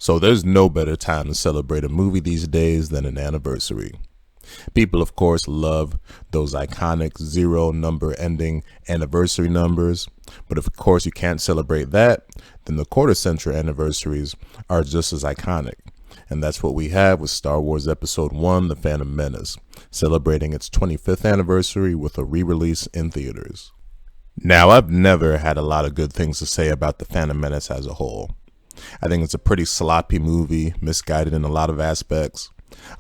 So there's no better time to celebrate a movie these days than an anniversary. People, of course, love those iconic zero number ending anniversary numbers, but of course you can't celebrate that, then the quarter century anniversaries are just as iconic. And that's what we have with Star Wars Episode 1, The Phantom Menace, celebrating its 25th anniversary with a re-release in theaters. Now, I've never had a lot of good things to say about The Phantom Menace as a whole. I think it's a pretty sloppy movie, misguided in a lot of aspects.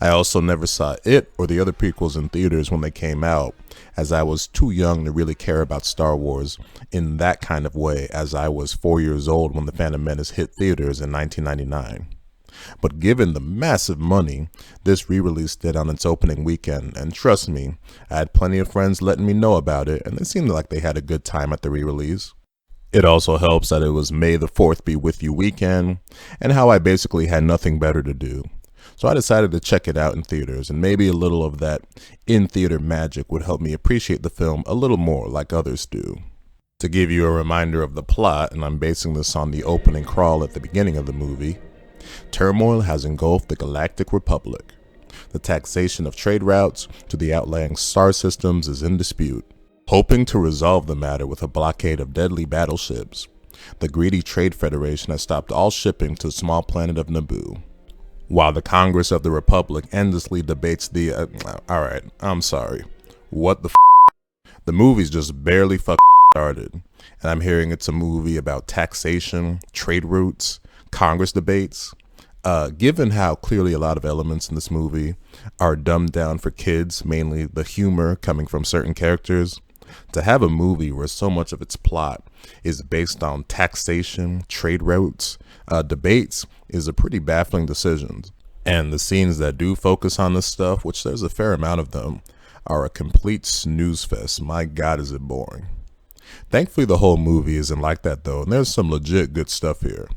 I also never saw it or the other prequels in theaters when they came out, as I was too young to really care about Star Wars in that kind of way, as I was 4 years old when The Phantom Menace hit theaters in 1999. But given the massive money this re-release did on its opening weekend, and trust me, I had plenty of friends letting me know about it, and it seemed like they had a good time at the re-release. It also helps that it was May the 4th be with you weekend, and how I basically had nothing better to do. So I decided to check it out in theaters, and maybe a little of that in-theater magic would help me appreciate the film a little more like others do. To give you a reminder of the plot, and I'm basing this on the opening crawl at the beginning of the movie, turmoil has engulfed the Galactic Republic. The taxation of trade routes to the outlying star systems is in dispute. Hoping to resolve the matter with a blockade of deadly battleships, the greedy Trade Federation has stopped all shipping to the small planet of Naboo. While the Congress of the Republic endlessly debates the, alright, I'm sorry. What the The movie's just barely started, and I'm hearing it's a movie about taxation, trade routes, Congress debates. Given how clearly a lot of elements in this movie are dumbed down for kids, mainly the humor coming from certain characters, to have a movie where so much of its plot is based on taxation, trade routes, debates is a pretty baffling decision. And the scenes that do focus on this stuff, which there's a fair amount of them, are a complete snooze fest. My God, is it boring. Thankfully, the whole movie isn't like that though, and there's some legit good stuff here.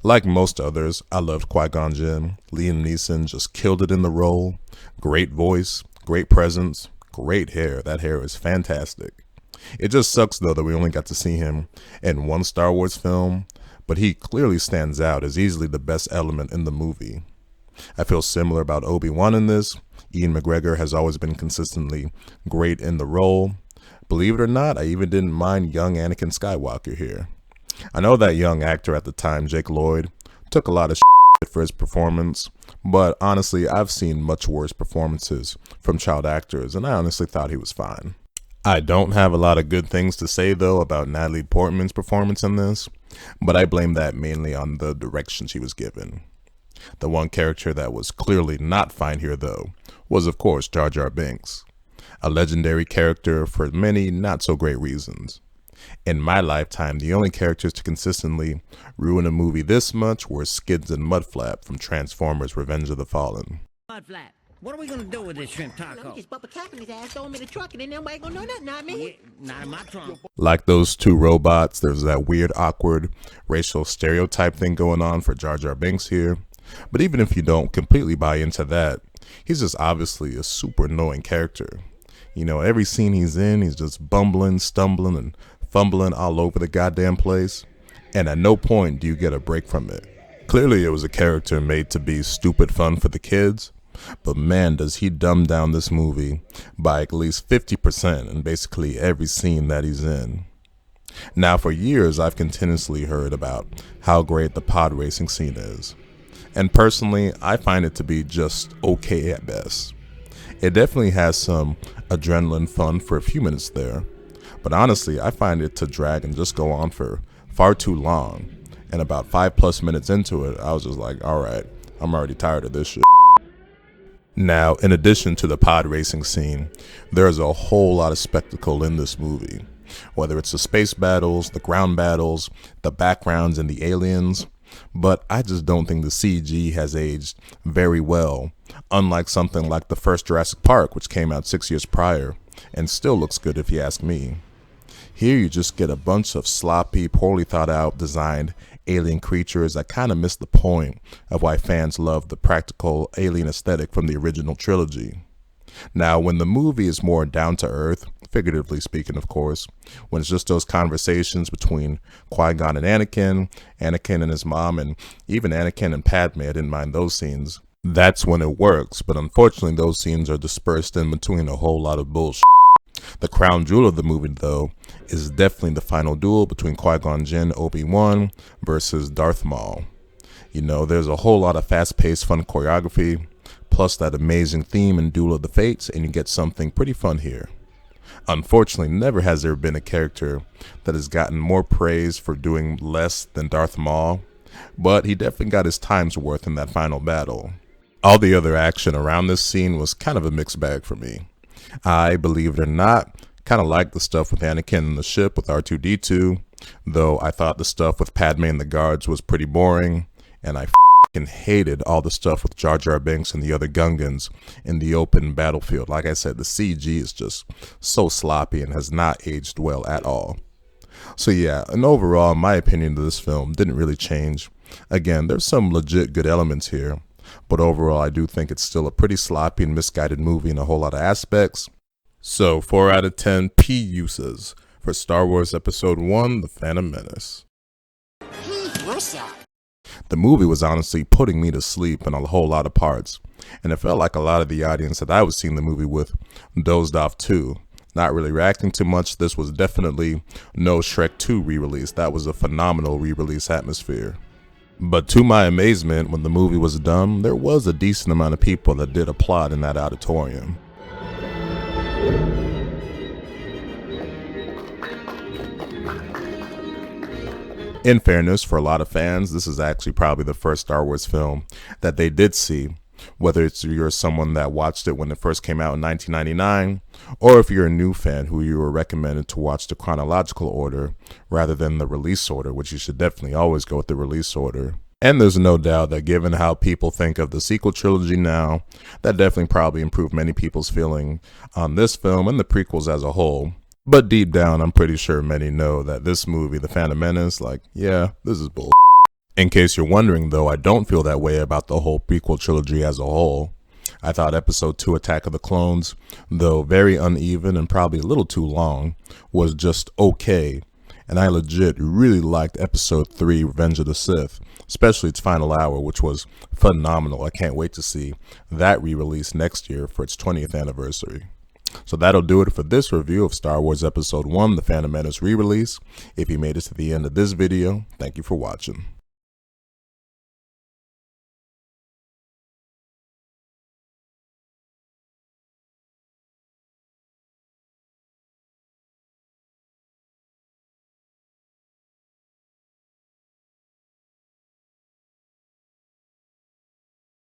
Like most others, I loved Qui-Gon Jinn. Liam Neeson just killed it in the role. Great voice, great presence, great hair. That hair is fantastic. It just sucks though that we only got to see him in one Star Wars film, but he clearly stands out as easily the best element in the movie. I feel similar about Obi-Wan in this. Ian McGregor has always been consistently great in the role. Believe it or not, I even didn't mind young Anakin Skywalker here. I know that young actor at the time, Jake Lloyd, took a lot of shit for his performance, but honestly, I've seen much worse performances from child actors, and I honestly thought he was fine. I don't have a lot of good things to say, though, about Natalie Portman's performance in this, but I blame that mainly on the direction she was given. The one character that was clearly not fine here, though, was of course Jar Jar Binks, a legendary character for many not-so-great reasons. In my lifetime, the only characters to consistently ruin a movie this much were Skids and Mudflap from Transformers Revenge of the Fallen. Mudflap, what are we gonna do with this shrimp taco? Just bump a cap in his ass, throw him in the truck, and then nobody gonna know nothing, not me. Yeah, not in my trunk. Like those two robots, there's that weird, awkward racial stereotype thing going on for Jar Jar Binks here. But even if you don't completely buy into that, he's just obviously a super annoying character. You know, every scene he's in, he's just bumbling, stumbling, and fumbling all over the goddamn place, and at no point do you get a break from it. Clearly it was a character made to be stupid fun for the kids, but man, does he dumb down this movie by at least 50% in basically every scene that he's in. Now, for years I've continuously heard about how great the pod racing scene is, and personally I find it to be just okay at best. It definitely has some adrenaline fun for a few minutes there, but honestly, I find it to drag and just go on for far too long. And about 5+ minutes into it, I was just like, alright, I'm already tired of this shit. Now, in addition to the pod racing scene, there's a whole lot of spectacle in this movie. Whether it's the space battles, the ground battles, the backgrounds, and the aliens. But I just don't think the CG has aged very well, unlike something like the first Jurassic Park, which came out 6 years prior, and still looks good if you ask me. Here you just get a bunch of sloppy, poorly thought out, designed alien creatures that kind of miss the point of why fans love the practical alien aesthetic from the original trilogy. Now, when the movie is more down to earth, figuratively speaking, of course, when it's just those conversations between Qui-Gon and Anakin and his mom, and even Anakin and Padme, I didn't mind those scenes. That's when it works, but unfortunately those scenes are dispersed in between a whole lot of bullshit. The crown jewel of the movie, though, is definitely the final duel between Qui-Gon Jinn, Obi-Wan versus Darth Maul. You know, there's a whole lot of fast-paced, fun choreography, plus that amazing theme in Duel of the Fates, and you get something pretty fun here. Unfortunately, never has there been a character that has gotten more praise for doing less than Darth Maul, but he definitely got his time's worth in that final battle. All the other action around this scene was kind of a mixed bag for me. I, believe it or not, kind of liked the stuff with Anakin in the ship with R2-D2, though I thought the stuff with Padme and the guards was pretty boring, and I f***ing hated all the stuff with Jar Jar Binks and the other Gungans in the open battlefield. Like I said, the CG is just so sloppy and has not aged well at all. So yeah, and overall, my opinion of this film didn't really change. Again, there's some legit good elements here, but overall, I do think it's still a pretty sloppy and misguided movie in a whole lot of aspects. So, 4 out of 10 P uses for Star Wars Episode 1, The Phantom Menace. The movie was honestly putting me to sleep in a whole lot of parts, and it felt like a lot of the audience that I was seeing the movie with dozed off too. Not really reacting too much. This was definitely no Shrek 2 re-release. That was a phenomenal re-release atmosphere. But to my amazement, when the movie was done, there was a decent amount of people that did applaud in that auditorium. In fairness, for a lot of fans, this is actually probably the first Star Wars film that they did see, whether it's you're someone that watched it when it first came out in 1999, or if you're a new fan who you were recommended to watch the chronological order rather than the release order, which you should definitely always go with the release order. And there's no doubt that given how people think of the sequel trilogy now, that definitely probably improved many people's feeling on this film and the prequels as a whole. But deep down, I'm pretty sure many know that this movie, The Phantom Menace, like, yeah, this is bull. In case you're wondering, though, I don't feel that way about the whole prequel trilogy as a whole. I thought Episode 2, Attack of the Clones, though very uneven and probably a little too long, was just okay. And I legit really liked Episode 3, Revenge of the Sith, especially its final hour, which was phenomenal. I can't wait to see that re-release next year for its 20th anniversary. So that'll do it for this review of Star Wars Episode 1, The Phantom Menace re-release. If you made it to the end of this video, thank you for watching.